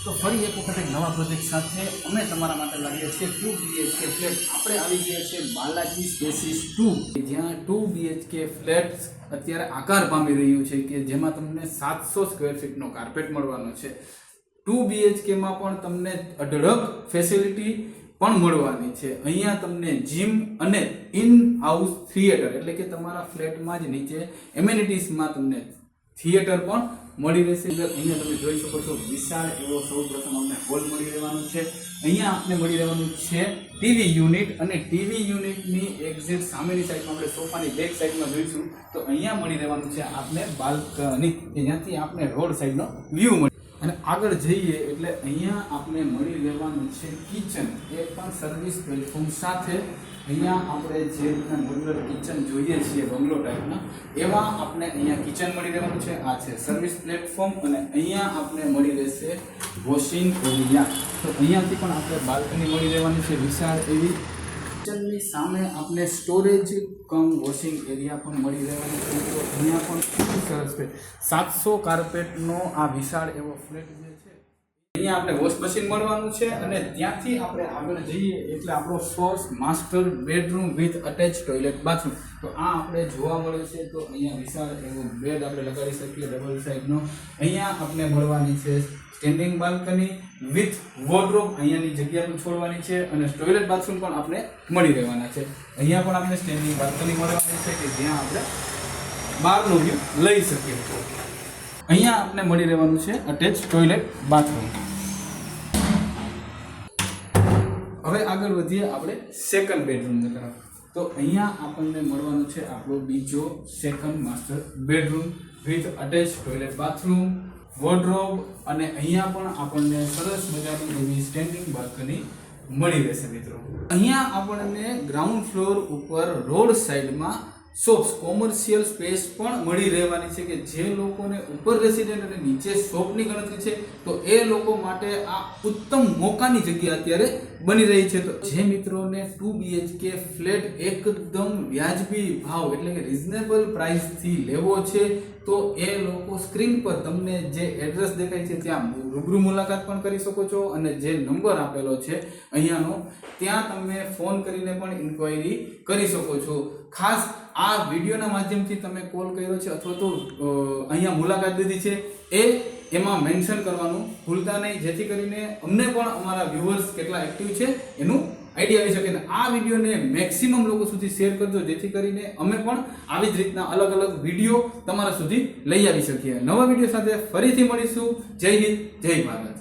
તો ફરી એક વખત એક નવા પ્રોજેક્ટ સાથે અમે તમારા માટે લાવીએ છીએ 2 BHK ફ્લેટ. આપણે આવી ગયા છે બાલાજી સ્પેસીસ 2, જ્યાં 2 BHK ફ્લેટ અત્યારે આકાર પામી રહ્યું છે કે જેમાં તમને 700 સ્ક્વેર ફીટનો કાર્પેટ મળવાનો છે. 2 BHK માં પણ તમને અઢળક ફેસિલિટી પણ મળવાની છે. અહીંયા તમને જીમ અને ઇન હાઉસ થિયેટર એટલે કે તમારા ફ્લેટમાં જ નીચે એમેનિટીઝમાં તમને થિયેટર પણ મળી રહેશે. અહીંયા તમે જોઈ શકો છો વિશાળ એવો સૌપ્રથમ અમને હોલ મળી રહેવાનો છે. અહીંયા આપણે મળી રહેવાનું છે ટીવી યુનિટ, અને ટીવી યુનિટની એક્ઝેક્ટ સામેની સાઈડમાં આપણે સોફાની બેક સાઈડમાં જોઈશું તો અહીંયા મળી રહેવાનું છે આપણે બાલ્કની, કે જ્યાંથી આપણે રોડ સાઈડનો વ્યૂ મળે. અને આગળ જઈએ એટલે અહીંયા આપણે મળી રહેવાનું છે કિચન, એ પણ સર્વિસ પ્લેટફોર્મ સાથે. અહીંયા આપણે જે રીતના મોડ્યુલર કિચન જોઈએ છીએ બંગલો ટાઈપના, એવા આપણે અહીંયા કિચન મળી રહેવાનું છે. આ છે સર્વિસ પ્લેટફોર્મ, અને અહીંયા આપણે મળી રહેશે વોશિંગ એરિયા. તો અહીંયાથી પણ આપણે બાલ્કની મળી રહેવાની છે વિશાળ એવી. કિચનની સામે આપણે સ્ટોરેજ કમ વોશિંગ એરિયા પણ મળી રહેવાનો છે. તો અહીંયા પણ ખૂબ સરસ છે. 700 કાર્પેટનો આ વિશાળ એવો ફ્લેટ જે છે, અહીંયા આપણે વોશ મશીન મળવાનું છે. અને ત્યાંથી આપણે આગળ જઈએ એટલે આપણો first master bedroom with attach toilet bathroom. તો આ આપણે જોવા મળે છે. તો અહીંયા વિશાળ એવો બેડ આપણે લગાડી શકીએ ડબલ સાઇડનો. અહીંયા આપણે મળવાની છે સ્ટેન્ડિંગ બાલ્કની વિથ વોર્ડરોબ, અહીંયાની જગ્યા પણ છોડવાની છે, અને ટોયલેટ બાથરૂમ પણ આપણે મળી રહેવાના છે. અહીંયા પણ આપણે સ્ટેન્ડિંગ બાલ્કની મળવાની છે કે જ્યાં આપણે બહારનો વ્યૂ લઈ શકીએ. અહીંયા આપણે મળી રહેવાનું છે અટેચ ટોયલેટ બાથરૂમ. હવે આગળ વધીએ આપણે સેકન્ડ બેડરૂમ તરફ. તો અહીંયા આપણને મળવાનું છે આપણો બીજો second master bedroom with attach toilet bathroom, wardrobe, અને અહીંયા પણ આપણને સરસ મજાની એવી સ્ટેન્ડિંગ બાલ્કની મળી રહેશે મિત્રો. અહીંયા આપણને ગ્રાઉન્ડ ફ્લોર ઉપર રોડ સાઈડમાં શોપ્સ, કોમર્શિયલ સ્પેસ પણ મળી રહેવાની છે કે જે લોકોને ઉપર રેસિડેન્ટ અને નીચે શોપની ગણતરી છે તો એ લોકો માટે આ ઉત્તમ મોકાની જગ્યા અત્યારે બની રહી છે. તો જે મિત્રોને 2 BHK ફ્લેટ એકદમ વ્યાજબી ભાવ એટલે કે રિઝનેબલ પ્રાઇસથી લેવો છે તો એ લોકો સ્ક્રીન પર તમને જે એડ્રેસ દેખાય છે ત્યાં રૂબરૂ મુલાકાત પણ કરી શકો છો, અને જે નંબર આપેલો છે અહીંયાનો ત્યાં તમે ફોન કરીને પણ ઇન્ક્વાયરી કરી શકો છો. ખાસ આ વિડીયોના માધ્યમથી તમે કોલ કર્યો છે અથવા તો અહીંયા મુલાકાત લીધી છે એમાં મેન્શન કરવાનું ભૂલતા નહીં, જેથી કરીને અમને પણ અમારા વ્યુઅર્સ કેટલા એક્ટિવ છે એનું આઈડિયા આવી શકે. ને આ વિડીયોને મેક્સિમમ લોકો સુધી શેર કરજો, જેથી કરીને અમે પણ આવી જ રીતના અલગ અલગ વિડીયો તમારા સુધી લઈ આવી શકીએ. નવા વિડીયો સાથે ફરીથી મળીશું. જય હિન્દ, જય ભારત.